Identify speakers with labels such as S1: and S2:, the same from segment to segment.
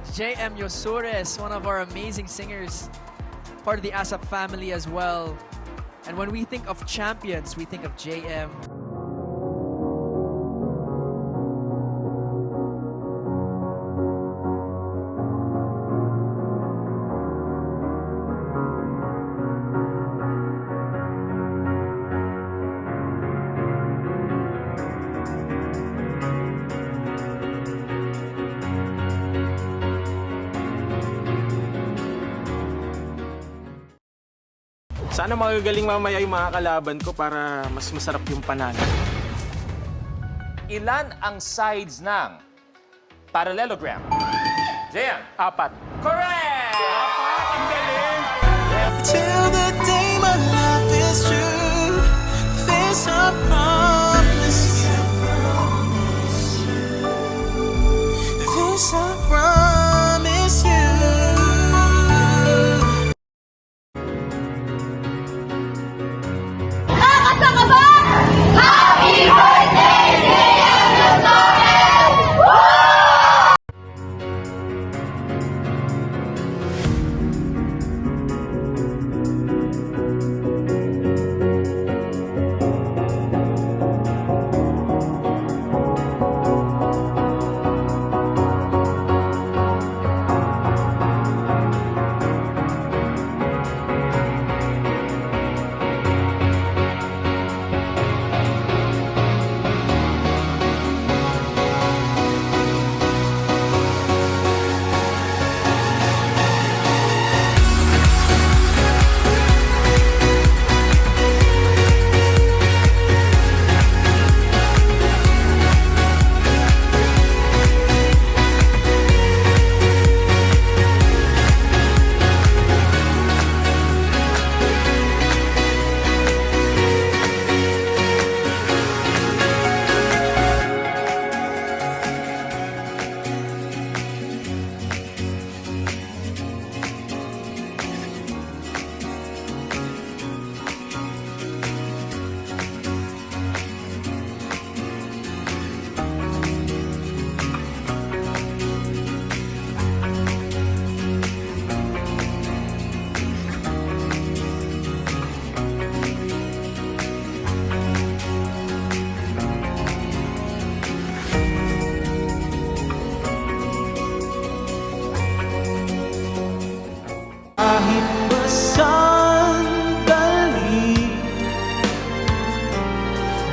S1: JM Yosures, one of our amazing singers, part of the ASAP family as well. And when we think of champions, we think of JM.
S2: Sana magagaling mamaya yung mga kalaban ko para mas masarap yung panalo.
S3: Ilan ang sides ng parallelogram? JM.
S2: 4.
S3: Correct!
S2: Ang galing!
S4: Till the day my love is true, this I promise you. This I promise you.
S5: Nakakasa ka ba? Happy birthday, JM Yosores!
S4: Kahit masandali,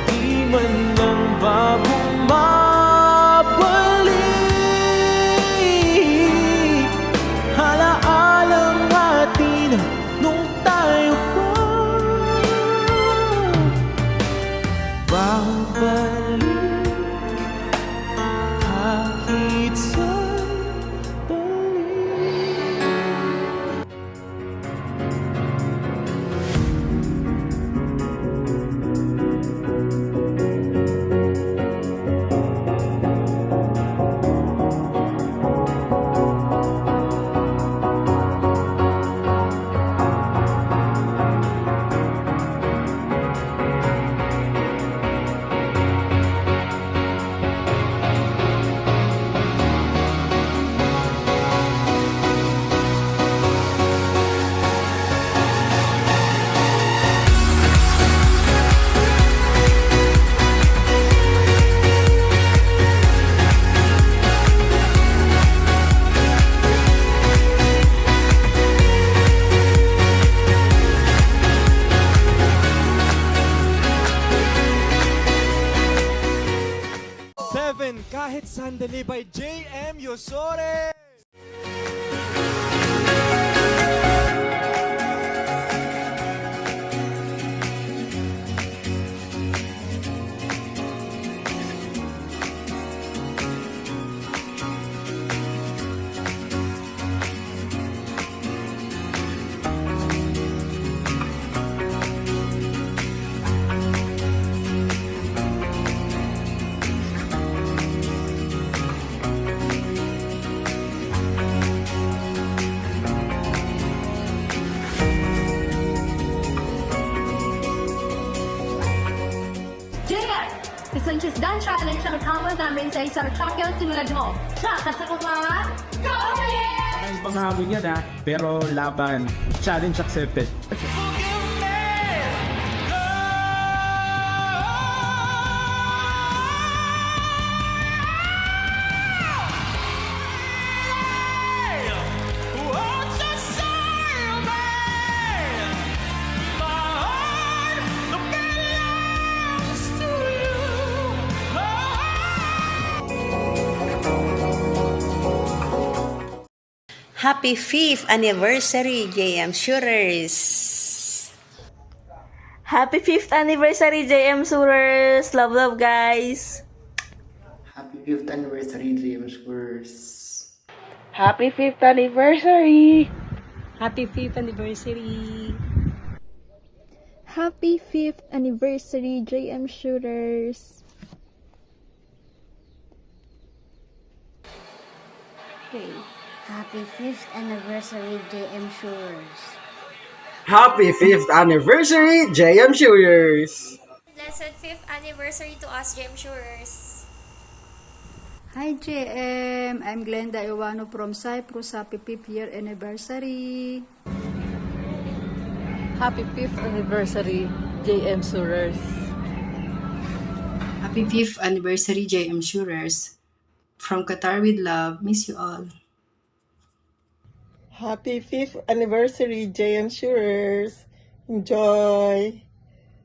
S4: di man lang bagong mabalik. Alaalang atin nung tayo pa babalik kahit sandali.
S6: Kahit sandali by JM Yosores!
S5: clinches gun challenge ang kasama namin sa isang champion tulad mo. Kasama ba? Go ahead!
S2: Ang panghamon yan pero laban. Challenge accepted.
S7: Happy 5th anniversary, JM Shooters!
S8: Happy 5th anniversary, JM Shooters! Love, love, guys!
S9: Happy 5th anniversary, JM Shooters!
S8: Happy 5th anniversary!
S10: Happy 5th anniversary!
S11: Happy 5th anniversary, JM Shooters!
S5: Okay. Happy 5th anniversary, JM Shooters.
S6: Happy 5th anniversary, JM Shooters!
S5: Blessed 5th anniversary to us, JM Shooters.
S10: Hi JM, I'm Glenda Iwano from Cyprus. Happy 5th year anniversary.
S8: Happy 5th anniversary, JM Shooters!
S10: Happy 5th anniversary, JM Shooters. From Qatar with love, miss you all.
S12: Happy 5th anniversary, JM Shooters. Enjoy.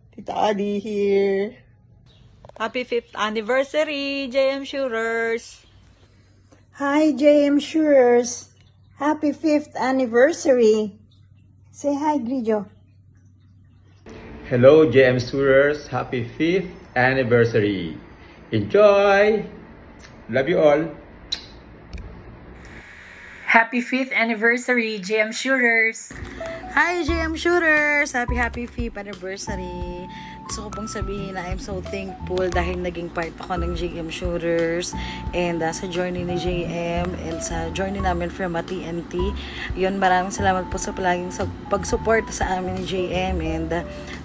S12: Tita Adi here.
S8: Happy 5th anniversary, JM Shooters!
S10: Hi JM Shooters. Happy 5th anniversary. Say hi, Grijo.
S13: Hello, JM Shooters. Happy 5th anniversary. Enjoy! Love you all.
S8: Happy 5th anniversary, JM Shooters! Hi, JM Shooters! Happy 5th anniversary! Gusto ko pong sabihin na I'm so thankful dahil naging part ako ng JM Shooters and sa journey ni JM and sa journey namin from TNT. Yun, maraming salamat po sa palaging pag-support sa amin ni JM and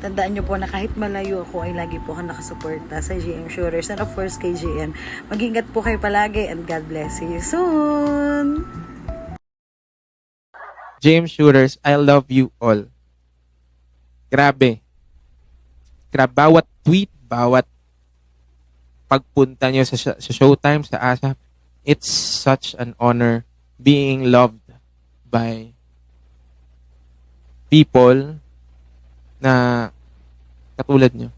S8: tandaan nyo po na kahit malayo ako ay lagi po ako nakasuporta sa JM Shooters and of course kay JM. Mag-ingat po kayo palagi and God bless you soon!
S2: James Shooters, I love you all. Grabe. Bawat tweet, bawat pagpunta nyo sa Showtime, sa ASAP, it's such an honor being loved by people na katulad nyo.